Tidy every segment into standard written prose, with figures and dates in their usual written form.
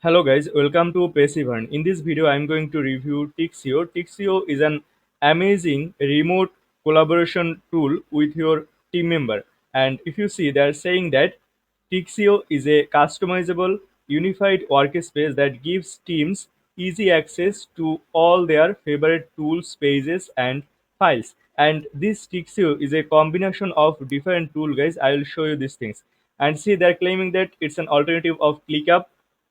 Hello guys, welcome to Passivern. In this video, I am going to review Tixio. Tixio is an amazing remote collaboration tool with your team member. And if you see, they are saying that Tixio is a customizable, unified workspace that gives teams easy access to all their favorite tools, pages, and files. And this Tixio is a combination of different tools, guys. I will show you these things. And see, they're claiming that it's an alternative of ClickUp,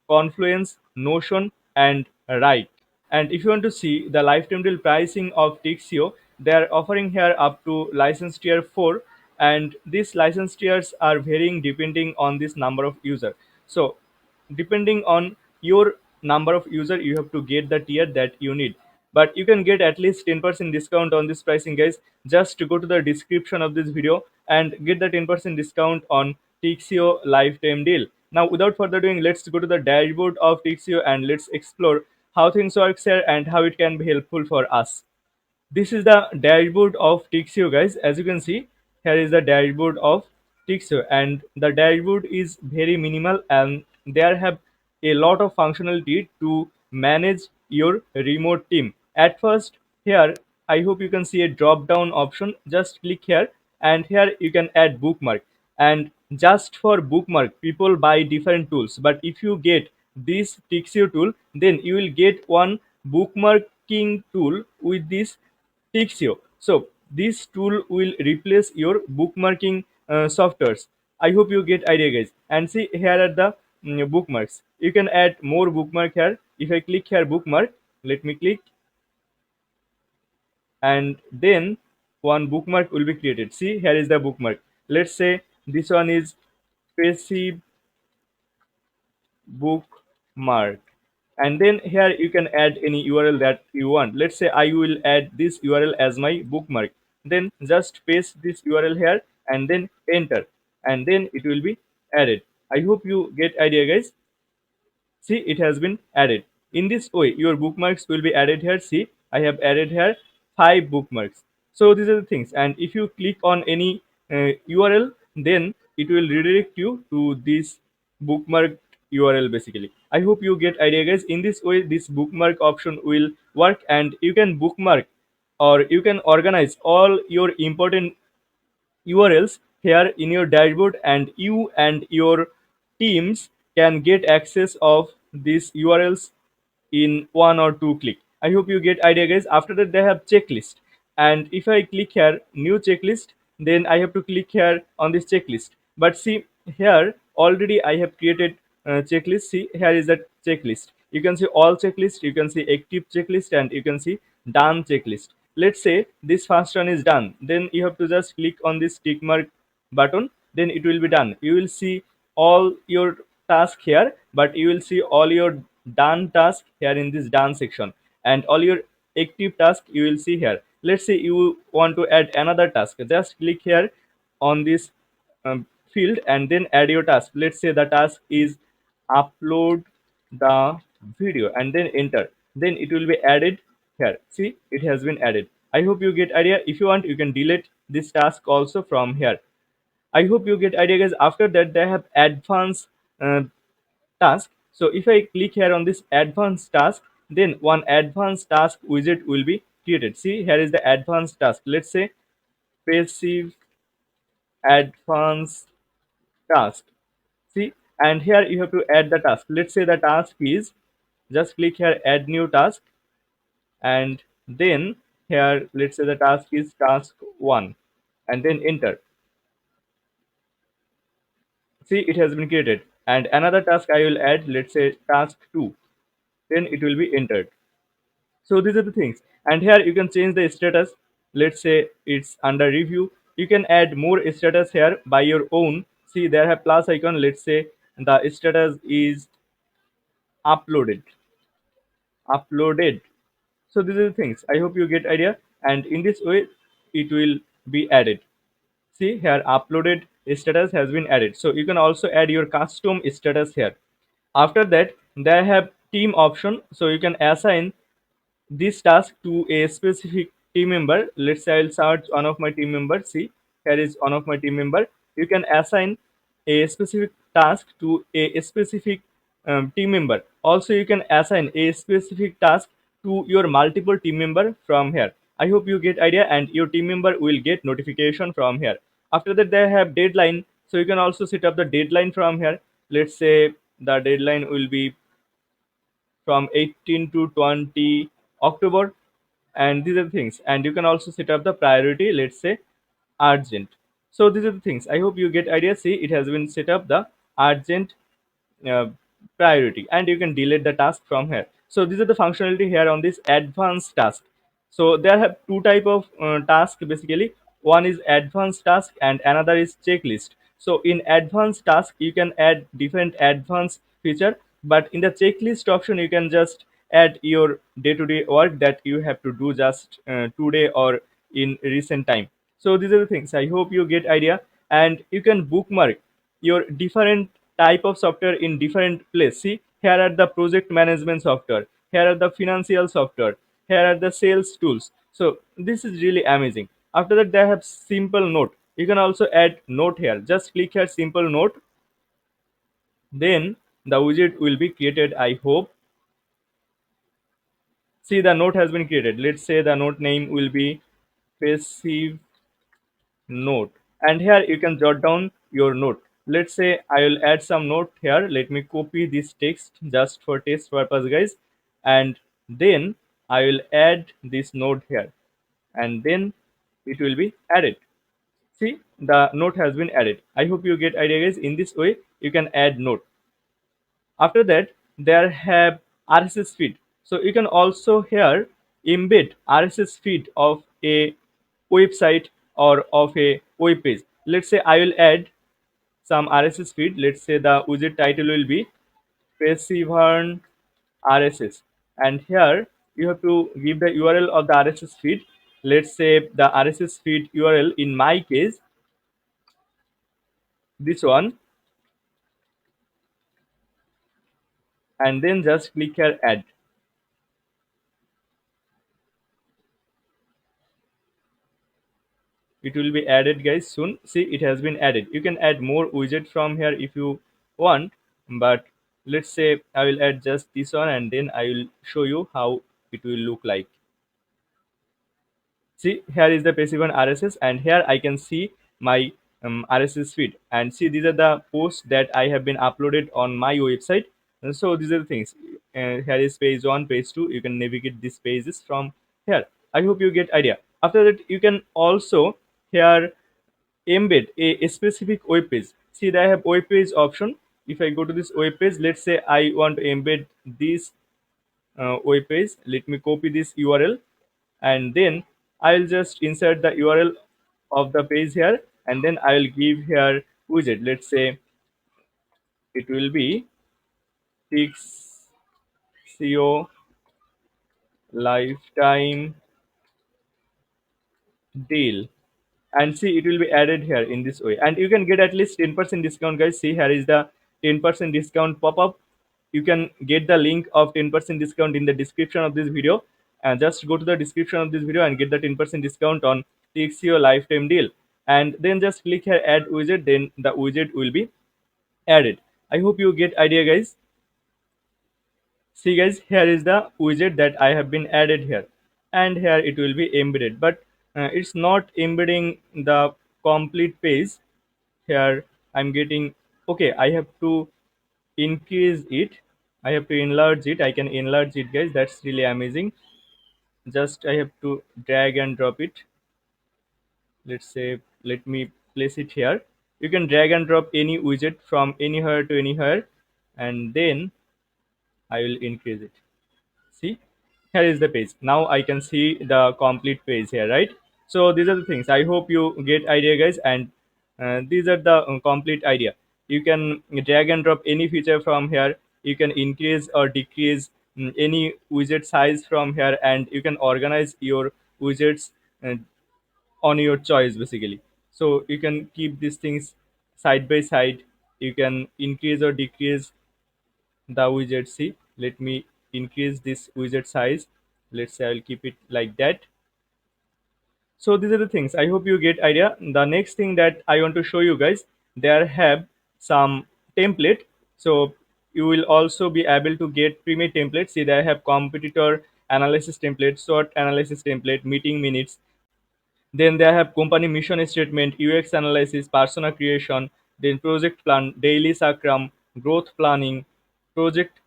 Confluence, Notion, and Write. And if you want to see the lifetime deal pricing of Tixio, they are offering here up to license tier 4, and these license tiers are varying depending on this number of user. So depending on your number of user, you have to get the tier that you need. But you can get at least 10% discount on this pricing, guys. Just to go to the description of this video and get the 10% discount on Tixio lifetime deal. Now, without further doing, let's go to the dashboard of Tixio and let's explore how things works here and how it can be helpful for us. This is the dashboard of Tixio, guys. As you can see, here is the dashboard of Tixio, and the dashboard is very minimal, and there have a lot of functionality to manage your remote team. At first, here I hope you can see a drop down option. Just click here, and here you can add bookmark. And just for bookmark, people buy different tools, but if you get this Tixio tool, then you will get one bookmarking tool with this Tixio. So this tool will replace your bookmarking softwares. I hope you get idea, guys. And see, here are the bookmarks. You can add more bookmark here. If I click here bookmark, let me click, and then one bookmark will be created. See, here is the bookmark. Let's say this one is passive bookmark, and then here you can add any URL that you want. Let's say I will add this URL as my bookmark. Then just paste this URL here and then enter, and then it will be added. I hope you get idea, guys. See, it has been added. In this way, your bookmarks will be added here. See, I have added here 5 bookmarks. So these are the things. And if you click on any URL, then it will redirect you to this bookmark URL basically. I hope you get idea, guys. In this way, this bookmark option will work, and you can bookmark or you can organize all your important URLs here in your dashboard, and you and your teams can get access of these URLs in 1 or 2 click. I hope you get idea, guys. After that, they have checklist, and if I click here new checklist, then I have to click here on this checklist. But see, here already I have created checklist. See, here is the checklist. You can see all checklist, you can see active checklist, and you can see done checklist. Let's say this first one is done, then you have to just click on this tick mark button, then it will be done. You will see all your task here, but you will see all your done task here in this done section, and all your active task you will see here. Let's say you want to add another task, just click here on this field and then add your task. Let's say the task is upload the video, and then enter, then it will be added here. See, it has been added. I hope you get idea. If you want, you can delete this task also from here. I hope you get idea, guys. After that, they have advanced uh, task. So if I click here on this advanced task, then one advanced task widget will be created. See, here is the advanced task. Let's say passive advanced task. See, and here you have to add the task. Let's say the task is, just click here add new task, and then here let's say the task is task 1, and then enter. See, it has been created, and another task I will add, let's say task 2, then it will be entered. So these are the things, and here you can change the status. Let's say it's under review. You can add more status here by your own. See, there have plus icon. Let's say the status is uploaded. So these are the things. I hope you get idea, and in this way it will be added. See, here uploaded status has been added. So you can also add your custom status here. After that, they have team option, so you can assign this task to a specific team member. Let's say I'll search one of my team members. See, here is one of my team member. You can assign a specific task to a specific team member. Also you can assign a specific task to your multiple team member from here. I hope you get idea, and your team member will get notification from here. After that they have deadline, so you can also set up the deadline from here. Let's say the deadline will be from 18 to 20 October, and these are the things. And you can also set up the priority, let's say urgent. So these are the things. I hope you get idea. See, it has been set up the urgent uh, priority, and you can delete the task from here. So these are the functionality here on this advanced task. So there have two type of task basically. One is advanced task and another is checklist. So in advanced task you can add different advanced feature, but in the checklist option you can just add your day-to-day work that you have to do just today or in recent time. So these are the things. I hope you get idea. And you can bookmark your different type of software in different place. See, here are the project management software, here are the financial software, here are the sales tools. So this is really amazing. After that they have simple note. You can also add note here. Just click here simple note, then the widget will be created, I hope. See, the note has been created. Let's say the note name will be passive note, and here you can jot down your note. Let's say I will add some note here. Let me copy this text just for test purpose, guys, and then I will add this note here, and then it will be added. See, the note has been added. I hope you get idea, guys. In this way you can add note. After that there have RSS feed. So you can also here embed RSS feed of a website or of a web page. Let's say I will add some RSS feed. Let's say the widget title will be Passivern RSS, and here you have to give the URL of the RSS feed. Let's say the RSS feed URL, in my case this one, and then just click here add. It will be added, guys, soon. See, it has been added. You can add more widget from here if you want, but let's say I will add just this one, and then I will show you how it will look like. See, here is the passive one RSS, and here I can see my RSS feed, and see, these are the posts that I have been uploaded on my website. And so these are the things. Here is page 1, page 2. You can navigate these pages from here. I hope you get idea. After that you can also here embed a specific web page. See, I have web page option. If I go to this web page, let's say I want to embed this web page. Let me copy this URL, and then I'll just insert the URL of the page here, and then I'll give here widget. Let's say it will be Tixio lifetime deal, and see, it will be added here in this way, and you can get at least 10% discount, guys. See, here is the 10% discount pop-up. You can get the link of 10% discount in the description of this video, and just go to the description of this video and get the 10% discount on Tixio lifetime deal, and then just click here add widget, then the widget will be added. I hope you get idea, guys. See, guys, here is the widget that I have been added here, and here it will be embedded, but it's not embedding the complete page. Here I'm getting, okay, I have to increase it, I have to enlarge it. I can enlarge it, guys. That's really amazing. Just I have to drag and drop it. Let's say, let me place it here. You can drag and drop any widget from anywhere to anywhere, and then I will increase it. See, here is the page. Now I can see the complete page here, right? So these are the things. I hope you get idea, guys, and these are the complete idea. You can drag and drop any feature from here. You can increase or decrease any widget size from here, and you can organize your widgets uh, on your choice basically. So you can keep these things side by side. You can increase or decrease the widget. See, let me increase this widget size. Let's say I'll keep it like that. So these are the things. I hope you get idea. The next thing that I want to show you, guys, there have some template. So you will also be able to get pre-made templates. See, they have competitor analysis template, SWOT analysis template, meeting minutes. Then they have company mission statement, UX analysis, persona creation, then project plan, daily sacrum, growth planning, project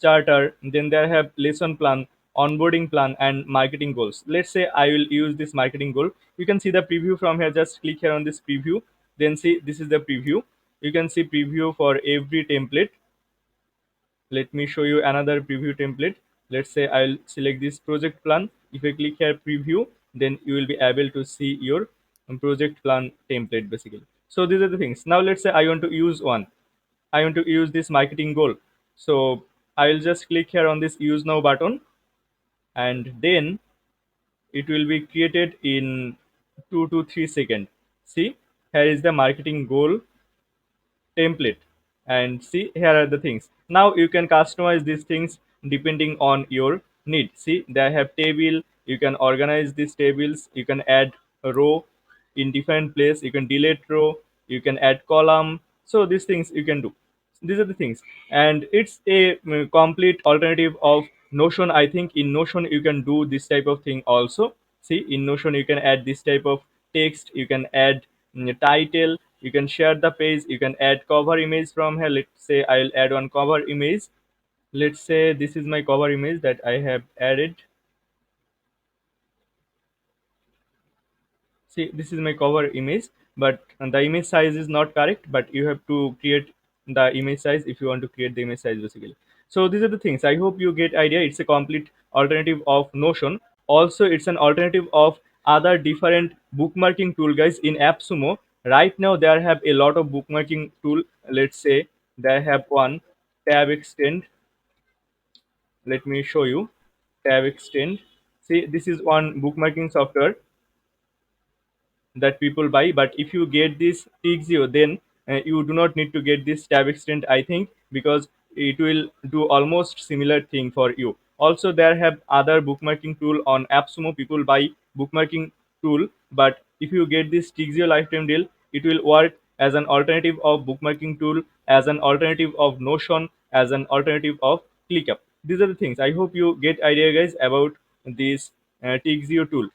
charter. Then they have lesson plan, onboarding plan, and marketing goals. Let's say I will use this marketing goal. You can see the preview from here. Just click here on this preview. Then see, this is the preview. You can see preview for every template. Let me show you another preview template. Let's say I'll select this project plan. If I click here preview, then you will be able to see your project plan template basically. So these are the things. Now let's say I want to use one. I want to use this marketing goal. So I'll just click here on this use now button, and then it will be created in 2 to 3 seconds. See, here is the marketing goal template, and see, here are the things. Now you can customize these things depending on your need. See, they have table. You can organize these tables. You can add a row in different place. You can delete row. You can add column. So these things you can do. These are the things, and it's a complete alternative of Notion. I think in Notion you can do this type of thing also. See, in Notion you can add this type of text. You can add title. You can share the page. You can add cover image from here. Let's say I'll add one cover image. Let's say this is my cover image that I have added. See, this is my cover image, but the image size is not correct, but you have to create the image size if you want to create the image size basically. So these are the things. I hope you get idea. It's a complete alternative of Notion. Also, it's an alternative of other different bookmarking tool, guys. In AppSumo right now there have a lot of bookmarking tool. Let's say they have one tab extend. Let me show you tab extend. See, this is one bookmarking software that people buy. But if you get this Tixio, then you do not need to get this tab extent, I think, because it will do almost similar thing for you. Also, there have other bookmarking tool on AppSumo. People buy bookmarking tool, but if you get this Tixio lifetime deal, it will work as an alternative of bookmarking tool, as an alternative of Notion, as an alternative of ClickUp. These are the things. I hope you get idea, guys, about this Tixio tool.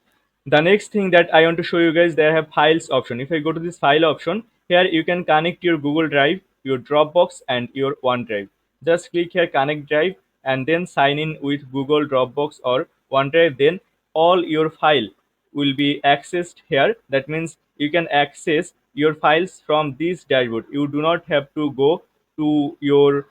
The next thing that I want to show you guys, they have files option. If I go to this file option, here you can connect your Google Drive, your Dropbox, and your OneDrive. Just click here connect drive, and then sign in with Google, Dropbox, or OneDrive. Then all your file will be accessed here. That means you can access your files from this dashboard. You do not have to go to your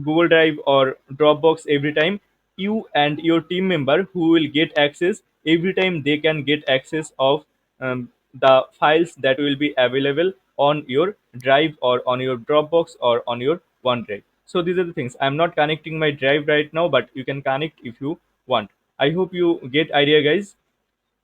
Google Drive or Dropbox every time. You and your team member who will get access every time, they can get access of the files that will be available on your drive or on your Dropbox or on your OneDrive. So these are the things. I'm not connecting my drive right now, but you can connect if you want. I hope you get idea, guys.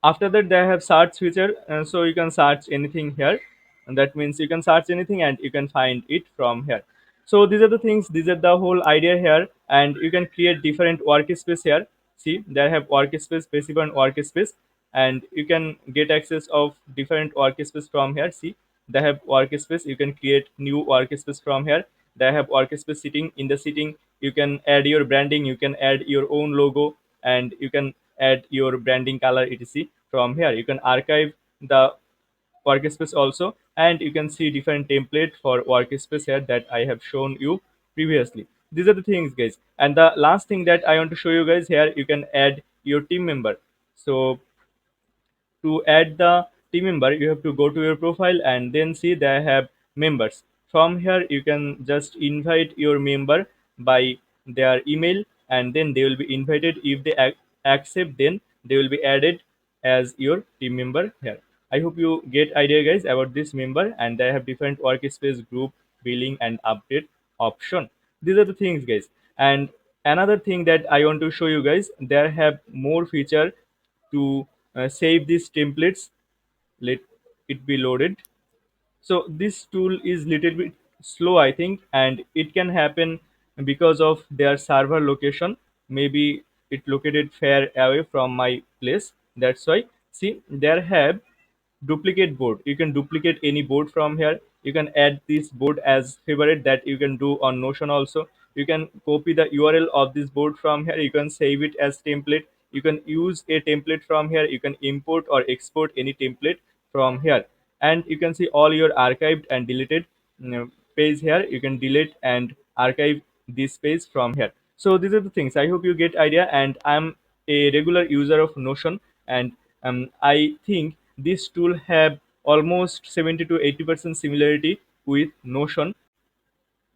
After that, they have search feature, so you can search anything here, and that means you can search anything and you can find it from here. So these are the things. These are the whole idea here, and you can create different workspace here. See, they have workspace, Passivern workspace, and you can get access of different workspace from here. See, they have workspace. You can create new workspace from here. They have workspace sitting. In the sitting, you can add your branding. You can add your own logo, and you can add your branding color, etc. From here you can archive the workspace also, and you can see different template for workspace here that I have shown you previously. These are the things, guys. And the last thing that I want to show you guys, here you can add your team member. So to add the team member, you have to go to your profile and then see they have members. From here you can just invite your member by their email, and then they will be invited. If they accept, then they will be added as your team member here. I hope you get idea, guys, about this member. And they have different workspace, group, billing, and update option. These are the things, guys. And another thing that I want to show you guys, there have more feature to save these templates. Let it be loaded. So this tool is little bit slow, I think, and it can happen because of their server location. Maybe it located far away from my place. That's why. See, there have duplicate board. You can duplicate any board from here. You can add this board as favorite, that you can do on Notion also. You can copy the URL of this board from here. You can save it as template. You can use a template from here. You can import or export any template from here, and you can see all your archived and deleted page here. You can delete and archive this page from here. So these are the things. I hope you get idea, and I'm a regular user of Notion, and I think this tool have almost 70 to 80% similarity with Notion.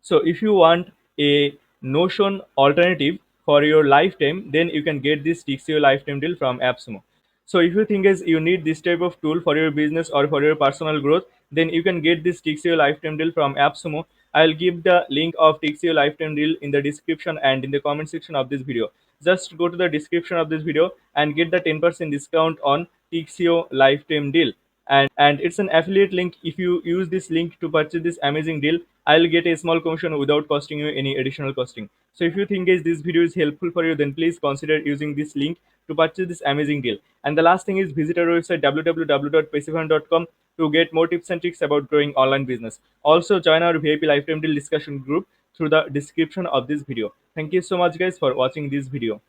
So if you want a Notion alternative for your lifetime, then you can get this Tixio lifetime deal from AppSumo. So if you think is you need this type of tool for your business or for your personal growth, then you can get this Tixio lifetime deal from AppSumo. I'll give the link of Tixio lifetime deal in the description and in the comment section of this video. Just go to the description of this video and get the 10% discount on Tixio lifetime deal. And it's an affiliate link. If you use this link to purchase this amazing deal, I'll get a small commission without costing you any additional costing. So if you think guys this video is helpful for you, then please consider using this link to purchase this amazing deal. And the last thing is visit our website www.passivern.com to get more tips and tricks about growing online business. Also join our VIP lifetime deal discussion group through the description of this video. Thank you so much guys for watching this video.